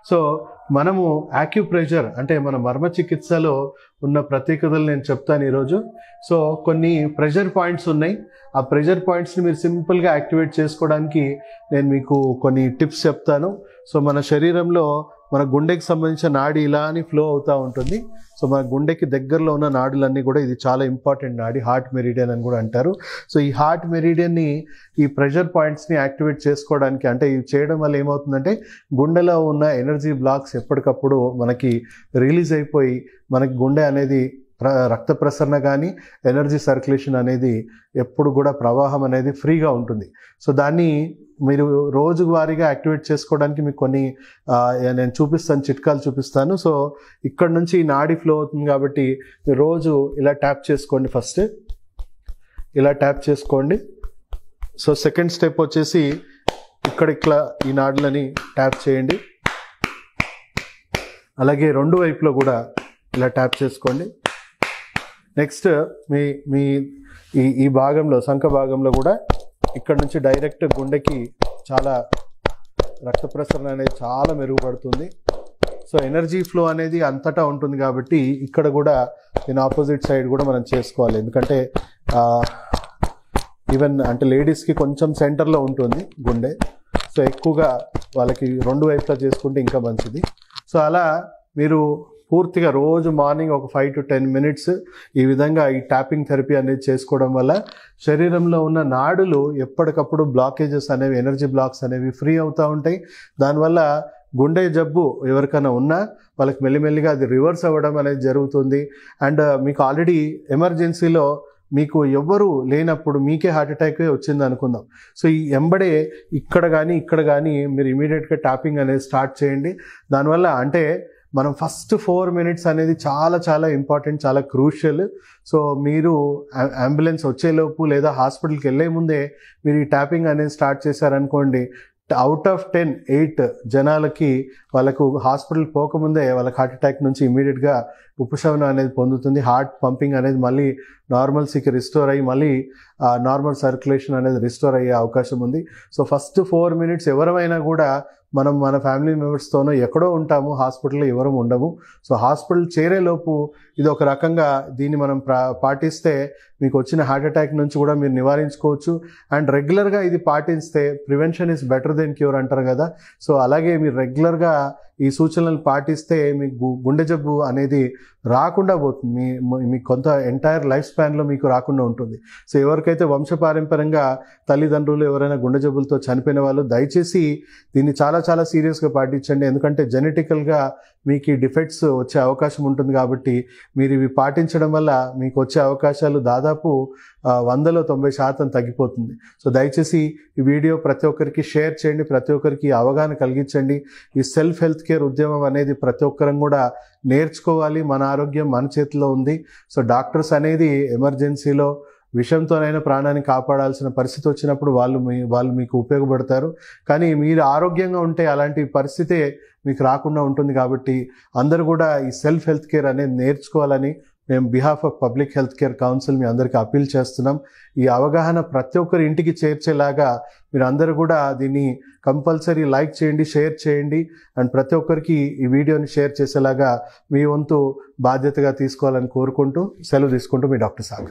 So మనము acupressure అంటే మన మర్మ చికిత్సలో ఉన్న ప్రత్యేకతలు నేను చెప్తాను ఈరోజు. సో కొన్ని ప్రెషర్ పాయింట్స్ ఉన్నాయి. ఆ ప్రెషర్ పాయింట్స్ని మీరు సింపుల్గా యాక్టివేట్ చేసుకోవడానికి నేను మీకు కొన్ని టిప్స్ చెప్తాను. సో మన శరీరంలో మన గుండెకి సంబంధించిన నాడి ఇలా అని ఫ్లో అవుతూ ఉంటుంది. సో మన గుండెకి దగ్గరలో ఉన్న నాడులన్నీ కూడా ఇది చాలా ఇంపార్టెంట్ నాడి, హార్ట్ మెరిడియన్ అని కూడా అంటారు. సో ఈ హార్ట్ మెరిడియన్ని ఈ ప్రెషర్ పాయింట్స్ని యాక్టివేట్ చేసుకోవడానికి, అంటే ఇవి చేయడం వల్ల ఏమవుతుందంటే గుండెలో ఉన్న ఎనర్జీ బ్లాక్స్ ఎప్పటికప్పుడు మనకి రిలీజ్ అయిపోయి మనకి గుండె అనేది రక్త ప్రసరణ కానీ ఎనర్జీ సర్క్యులేషన్ అనేది ఎప్పుడు కూడా ప్రవాహం అనేది ఫ్రీగా ఉంటుంది. సో దాన్ని మీరు రోజువారీగా యాక్టివేట్ చేసుకోవడానికి మీకు కొన్ని నేను చూపిస్తాను, చిట్కాలు చూపిస్తాను. సో ఇక్కడ నుంచి నాడీ ఫ్లో అవుతుంది కాబట్టి మీరు రోజు ఇలా ట్యాప్ చేసుకోండి. ఫస్ట్ ఇలా ట్యాప్ చేసుకోండి. సో సెకండ్ స్టెప్ వచ్చేసి ఇట్లా ఈ నాడులని ట్యాప్ చేయండి. అలాగే రెండు వైపులో కూడా ఇలా ట్యాప్ చేసుకోండి. నెక్స్ట్ మీ ఈ భాగంలో, సంఖ భాగంలో కూడా ఇక్కడ నుంచి డైరెక్ట్ గుండెకి చాలా రక్త ప్రసరణ అనేది చాలా మెరుగుపడుతుంది. సో ఎనర్జీ ఫ్లో అనేది అంతటా ఉంటుంది కాబట్టి ఇక్కడ కూడా దీని ఆపోజిట్ సైడ్ కూడా మనం చేసుకోవాలి. ఎందుకంటే ఈవెన్ అంటే లేడీస్కి కొంచెం సెంటర్లో ఉంటుంది గుండె. సో ఎక్కువగా వాళ్ళకి రెండు వైపులా చేసుకుంటే ఇంకా మంచిది. సో అలా మీరు పూర్తిగా రోజు మార్నింగ్ ఒక 5 to 10 minutes ఈ విధంగా ఈ ట్యాపింగ్ థెరపీ అనేది చేసుకోవడం వల్ల శరీరంలో ఉన్న నాడులు ఎప్పటికప్పుడు బ్లాకేజెస్ అనేవి, ఎనర్జీ బ్లాక్స్ అనేవి ఫ్రీ అవుతూ ఉంటాయి. దానివల్ల గుండె జబ్బు ఎవరికైనా ఉన్నా వాళ్ళకి మెల్లిమెల్లిగా అది రివర్స్ అవ్వడం అనేది జరుగుతుంది. అండ్ మీకు ఆల్రెడీ ఎమర్జెన్సీలో మీకు ఎవ్వరూ లేనప్పుడు మీకే హార్ట్ అటాక్ వచ్చింది అనుకుందాం. సో ఈ ఎంబడే ఇక్కడ కానీ మీరు ఇమీడియట్గా ట్యాపింగ్ అనేది స్టార్ట్ చేయండి. దానివల్ల అంటే మనం ఫస్ట్ 4 minutes అనేది చాలా ఇంపార్టెంట్, చాలా క్రూషియల్. సో మీరు అంబులెన్స్ వచ్చేలోపు లేదా హాస్పిటల్కి వెళ్ళే ముందే మీరు ఈ ట్యాపింగ్ అనేది స్టార్ట్ చేశారనుకోండి, అవుట్ ఆఫ్ 10, 8 జనాలకి వాళ్ళకు హాస్పిటల్ పోకముందే వాళ్ళకి హార్ట్ అటాక్ నుంచి ఇమీడియట్గా ఉపశమనం అనేది పొందుతుంది. హార్ట్ పంపింగ్ అనేది మళ్ళీ నార్మల్సీకి రిస్టోర్ అయ్యి మళ్ళీ నార్మల్ సర్క్యులేషన్ అనేది రిస్టోర్ అయ్యే అవకాశం ఉంది. సో ఫస్ట్ 4 minutes ఎవరైనా కూడా మనం మన ఫ్యామిలీ మెంబర్స్తోనో ఎక్కడో ఉంటాము, హాస్పిటల్లో ఎవరు ఉండము. సో హాస్పిటల్ చేరేలోపు ఇది ఒక రకంగా దీన్ని మనం పాటిస్తే మీకు వచ్చిన హార్ట్ అటాక్ నుంచి కూడా మీరు నివారించుకోవచ్చు. అండ్ రెగ్యులర్గా ఇది పాటిస్తే prevention is better than cure అంటారు కదా. సో అలాగే మీరు రెగ్యులర్గా ఈ సూచనలు పాటిస్తే మీకు గుండె జబ్బు అనేది రాకుండా పోతుంది. మీ కొంత ఎంటైర్ లైఫ్ స్పాన్లో మీకు రాకుండా ఉంటుంది. సో ఎవరికైతే వంశపారంపర్యంగా తల్లిదండ్రులు ఎవరైనా గుండె జబ్బులతో చనిపోయిన వాళ్ళు దయచేసి దీన్ని చాలా సీరియస్గా పాటించండి. ఎందుకంటే జెనెటికల్గా మీకు ఈ డిఫెక్ట్స్ వచ్చే అవకాశం ఉంటుంది కాబట్టి మీరు ఇవి పాటించడం వల్ల మీకు వచ్చే అవకాశాలు దాదాపు 100లో 90% తగ్గిపోతుంది. సో దయచేసి ఈ వీడియో ప్రతి ఒక్కరికి షేర్ చేయండి, ప్రతి ఒక్కరికి అవగాహన కలిగించండి. ఈ సెల్ఫ్ హెల్త్ కేర్ ఉద్యమం అనేది ప్రతి ఒక్కరం కూడా నేర్చుకోవాలి. మన ఆరోగ్యం మన చేతిలో ఉంది. సో డాక్టర్స్ అనేది ఎమర్జెన్సీలో విషంతోనైనా ప్రాణాన్ని కాపాడాల్సిన పరిస్థితి వచ్చినప్పుడు వాళ్ళు మీకు ఉపయోగపడతారు. కానీ మీరు ఆరోగ్యంగా ఉంటే అలాంటి పరిస్థితే మీకు రాకుండా ఉంటుంది. కాబట్టి అందరూ కూడా ఈ సెల్ఫ్ హెల్త్ కేర్ అనేది నేర్చుకోవాలని మేము behalf of public health care council మీ అందరికీ అపీల్ చేస్తున్నాం. ఈ అవగాహన ప్రతి ఒక్కరి ఇంటికి చేర్చేలాగా మీరు అందరూ కూడా దీన్ని కంపల్సరీ లైక్ చేయండి, షేర్ చేయండి. అండ్ ప్రతి ఒక్కరికి ఈ వీడియోని షేర్ చేసేలాగా మీ వంతు బాధ్యతగా తీసుకోవాలని కోరుకుంటూ సెలవు తీసుకుంటూ మీ డాక్టర్ సాగర్.